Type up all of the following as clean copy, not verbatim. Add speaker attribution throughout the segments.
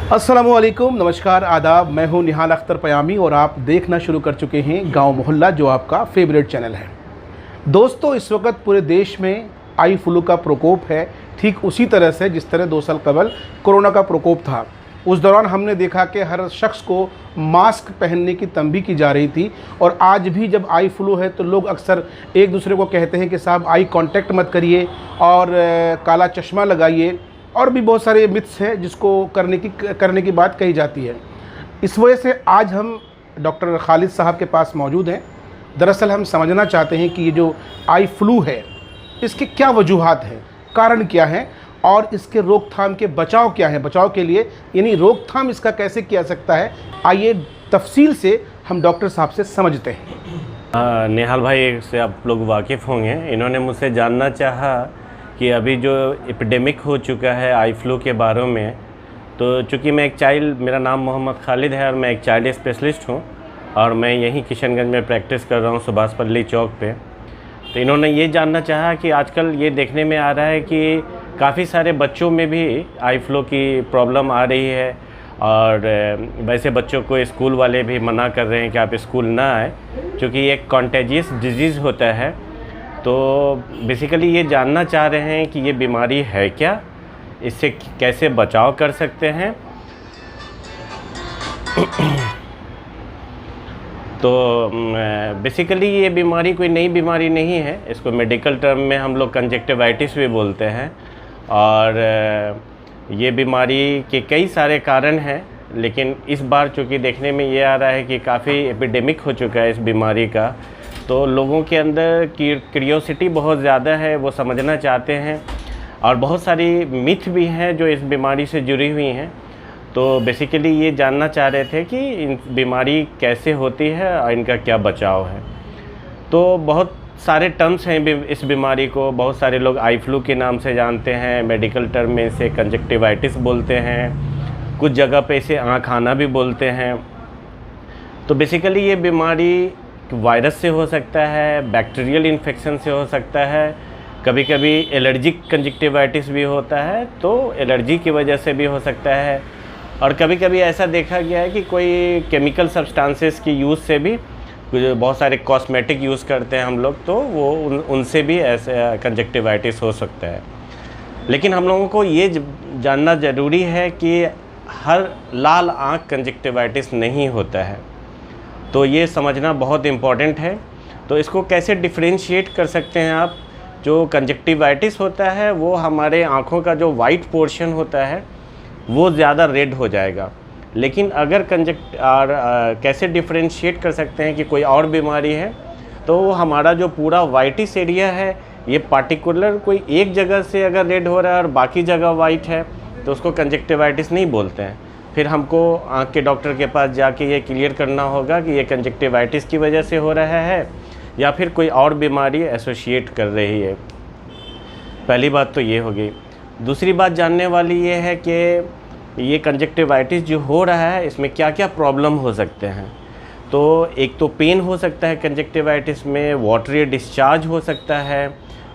Speaker 1: अस्सलामुअलैकुम, नमस्कार, आदाब। मैं हूं निहाल अख्तर पयामी और आप देखना शुरू कर चुके हैं गांव मोहल्ला, जो आपका फेवरेट चैनल है। दोस्तों, इस वक्त पूरे देश में आई फ्लू का प्रकोप है, ठीक उसी तरह से जिस तरह 2 साल कबल कोरोना का प्रकोप था। उस दौरान हमने देखा कि हर शख्स को मास्क पहनने की तंबीह की जा रही थी, और आज भी जब आई फ्लू है तो लोग अक्सर एक दूसरे को कहते हैं कि साहब आई कांटेक्ट मत करिए और काला चश्मा लगाइए, और भी बहुत सारे मिथ्स हैं जिसको करने की बात कही जाती है। इस वजह से आज हम डॉक्टर खालिद साहब के पास मौजूद हैं। दरअसल हम समझना चाहते हैं कि ये जो आई फ्लू है, इसके क्या वजूहात हैं, कारण क्या है, और इसके रोकथाम के बचाव क्या है, बचाव के लिए यानी रोकथाम इसका कैसे किया सकता है। आइए तफसील से हम डॉक्टर साहब से समझते हैं।
Speaker 2: निहाल भाई से आप लोग वाकिफ़ होंगे। इन्होंने मुझसे जानना चाहा कि अभी जो एपिडेमिक हो चुका है आई फ्लू के बारे में, तो चूँकि मैं एक चाइल्ड, मेरा नाम मोहम्मद खालिद है और मैं एक चाइल्ड स्पेशलिस्ट हूँ और मैं यहीं किशनगंज में प्रैक्टिस कर रहा हूँ सुभाष पल्ली चौक पे। तो इन्होंने ये जानना चाहा कि आजकल ये देखने में आ रहा है कि काफ़ी सारे बच्चों में भी आई फ्लू की प्रॉब्लम आ रही है, और वैसे बच्चों को स्कूल वाले भी मना कर रहे हैं कि आप स्कूल ना आए, क्योंकि ये एक कॉन्टेजियस डिजीज़ होता है। तो बेसिकली ये जानना चाह रहे हैं कि ये बीमारी है क्या, इससे कैसे बचाव कर सकते हैं। तो बेसिकली ये बीमारी कोई नई बीमारी नहीं है, इसको मेडिकल टर्म में हम लोग कंजक्टिवाइटिस भी बोलते हैं, और ये बीमारी के कई सारे कारण हैं, लेकिन इस बार चूँकि देखने में ये आ रहा है कि काफ़ी एपिडेमिक हो चुका है इस बीमारी का, तो लोगों के अंदर क्यूरियोसिटी बहुत ज़्यादा है, वो समझना चाहते हैं, और बहुत सारी मिथ भी हैं जो इस बीमारी से जुड़ी हुई हैं। तो बेसिकली ये जानना चाह रहे थे कि इन बीमारी कैसे होती है और इनका क्या बचाव है। तो बहुत सारे टर्म्स हैं इस बीमारी को, बहुत सारे लोग आई फ्लू के नाम से जानते हैं, मेडिकल टर्म में इसे कंजक्टिवाइटिस बोलते हैं, कुछ जगह पे इसे आँख आना भी बोलते हैं। तो बेसिकली ये बीमारी वायरस से हो सकता है, बैक्टीरियल इन्फेक्शन से हो सकता है, कभी कभी एलर्जिक कंजक्टिवाइटिस भी होता है, तो एलर्जी की वजह से भी हो सकता है, और कभी कभी ऐसा देखा गया है कि कोई केमिकल सब्सटेंसेस की यूज़ से भी, बहुत सारे कॉस्मेटिक यूज़ करते हैं हम लोग, तो वो उनसे भी ऐसे कंजक्टिवाइटिस हो सकता है। लेकिन हम लोगों को ये जानना ज़रूरी है कि हर लाल आँख कंजक्टिवाइटिस नहीं होता है, तो ये समझना बहुत इम्पॉर्टेंट है। तो इसको कैसे डिफरेंशिएट कर सकते हैं आप। जो कंजक्टिवाइटिस होता है वो हमारे आँखों का जो वाइट पोर्शन होता है वो ज़्यादा रेड हो जाएगा, लेकिन अगर कैसे डिफरेंशिएट कर सकते हैं कि कोई और बीमारी है, तो वो हमारा जो पूरा वाइटिस एरिया है, ये पार्टिकुलर कोई एक जगह से अगर रेड हो रहा है और बाकी जगह वाइट है, तो उसको कंजक्टिवाइटिस नहीं बोलते हैं। फिर हमको आँख के डॉक्टर के पास जाके ये क्लियर करना होगा कि ये कंजक्टिवाइटिस की वजह से हो रहा है या फिर कोई और बीमारी एसोसिएट कर रही है। पहली बात तो ये होगी। दूसरी बात जानने वाली ये है कि ये कंजक्टिवाइटिस जो हो रहा है, इसमें क्या क्या प्रॉब्लम हो सकते हैं। तो एक तो पेन हो सकता है कंजक्टिवाइटिस में, वाटरी डिस्चार्ज हो सकता है,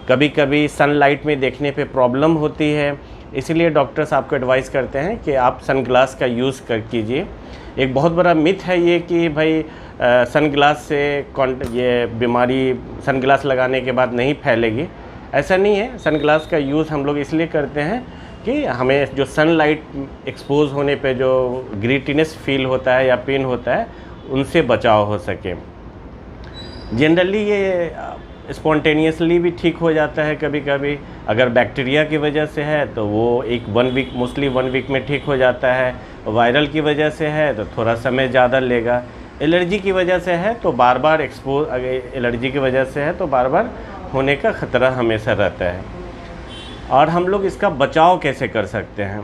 Speaker 2: कभी कभी सनलाइट में देखने पे प्रॉब्लम होती है, इसीलिए डॉक्टर्स आपको एडवाइस करते हैं कि आप सनग्लास का यूज़ कीजिए। एक बहुत बड़ा मिथ है ये कि भाई सनग्लास से ये बीमारी सनग्लास लगाने के बाद नहीं फैलेगी। ऐसा नहीं है। सनग्लास का यूज़ हम लोग इसलिए करते हैं कि हमें जो सनलाइट एक्सपोज होने पे जो ग्रीटीनेस फील होता है या पेन होता है, उनसे बचाव हो सके। जनरली ये स्पॉन्टेनियसली भी ठीक हो जाता है। कभी कभी अगर बैक्टीरिया की वजह से है तो वो मोस्टली 1 वीक में ठीक हो जाता है। वायरल की वजह से है तो थोड़ा समय ज़्यादा लेगा। एलर्जी की वजह से है तो बार बार एलर्जी की वजह से है तो बार बार होने का ख़तरा हमेशा रहता है। और हम लोग इसका बचाव कैसे कर सकते हैं।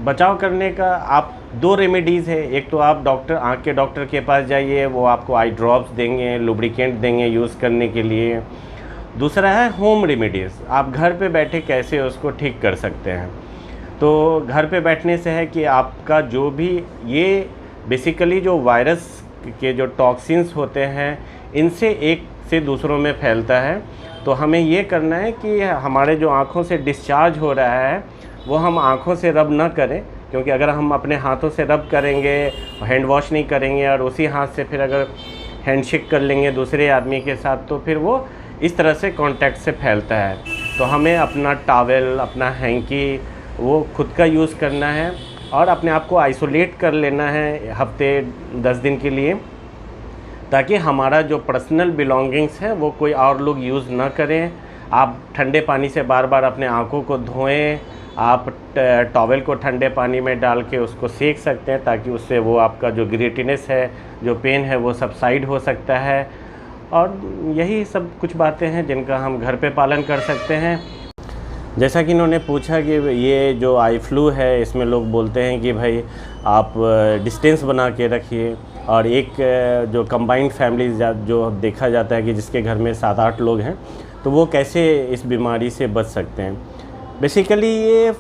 Speaker 2: बचाव करने का आप 2 रेमेडीज़ है। एक तो आप आँख के डॉक्टर के पास जाइए, वो आपको आई ड्रॉप्स देंगे, लुब्रिकेंट देंगे यूज़ करने के लिए। दूसरा है होम रेमेडीज़, आप घर पे बैठे कैसे उसको ठीक कर सकते हैं। तो घर पे बैठने से है कि आपका जो भी ये बेसिकली जो वायरस के जो टॉक्सिन्स होते हैं, इनसे एक से दूसरों में फैलता है। तो हमें ये करना है कि हमारे जो आँखों से डिस्चार्ज हो रहा है वो हम आँखों से रब ना करें, क्योंकि अगर हम अपने हाथों से रब करेंगे, हैंड वॉश नहीं करेंगे और उसी हाथ से फिर अगर हैंडशेक कर लेंगे दूसरे आदमी के साथ, तो फिर वो इस तरह से कांटेक्ट से फैलता है। तो हमें अपना टॉवेल, अपना हैंकी वो खुद का यूज़ करना है और अपने आप को आइसोलेट कर लेना है हफ्ते 10 दिन के लिए, ताकि हमारा जो पर्सनल बिलोंगिंग्स है वो कोई और लोग यूज़ ना करें। आप ठंडे पानी से बार बार अपने आँखों को धोएं, आप टॉवेल को ठंडे पानी में डाल के उसको सेक सकते हैं, ताकि उससे वो आपका जो ग्रिटिनेस है, जो पेन है, वो सबसाइड हो सकता है। और यही सब कुछ बातें हैं जिनका हम घर पे पालन कर सकते हैं। जैसा कि इन्होंने पूछा कि ये जो आई फ्लू है, इसमें लोग बोलते हैं कि भाई आप डिस्टेंस बना के रखिए, और एक जो कंबाइंड फैमिली जो देखा जाता है कि जिसके घर में 7-8 लोग हैं, तो वो कैसे इस बीमारी से बच सकते हैं। बेसिकली ये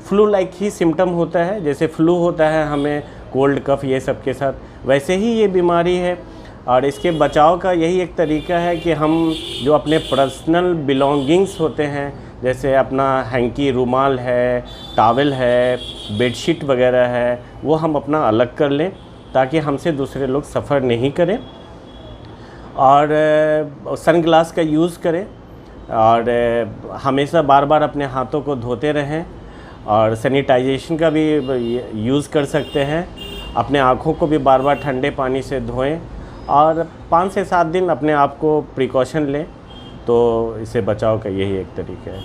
Speaker 2: फ्लू लाइक ही सिम्टम होता है, जैसे फ्लू होता है हमें कोल्ड कफ ये सब के साथ, वैसे ही ये बीमारी है। और इसके बचाव का यही एक तरीका है कि हम जो अपने पर्सनल बिलोंगिंग्स होते हैं, जैसे अपना हैंकी, रुमाल है, टॉवेल है, बेडशीट वगैरह है, वो हम अपना अलग कर लें, ताकि हमसे दूसरे लोग सफ़र नहीं करें। और सनग्लास का यूज़ करें, और हमेशा बार बार अपने हाथों को धोते रहें, और सैनिटाइजेशन का भी यूज़ कर सकते हैं। अपने आँखों को भी बार बार ठंडे पानी से धोएं, और 5 से 7 दिन अपने आप को प्रिकॉशन लें, तो इससे बचाव का यही एक तरीका है।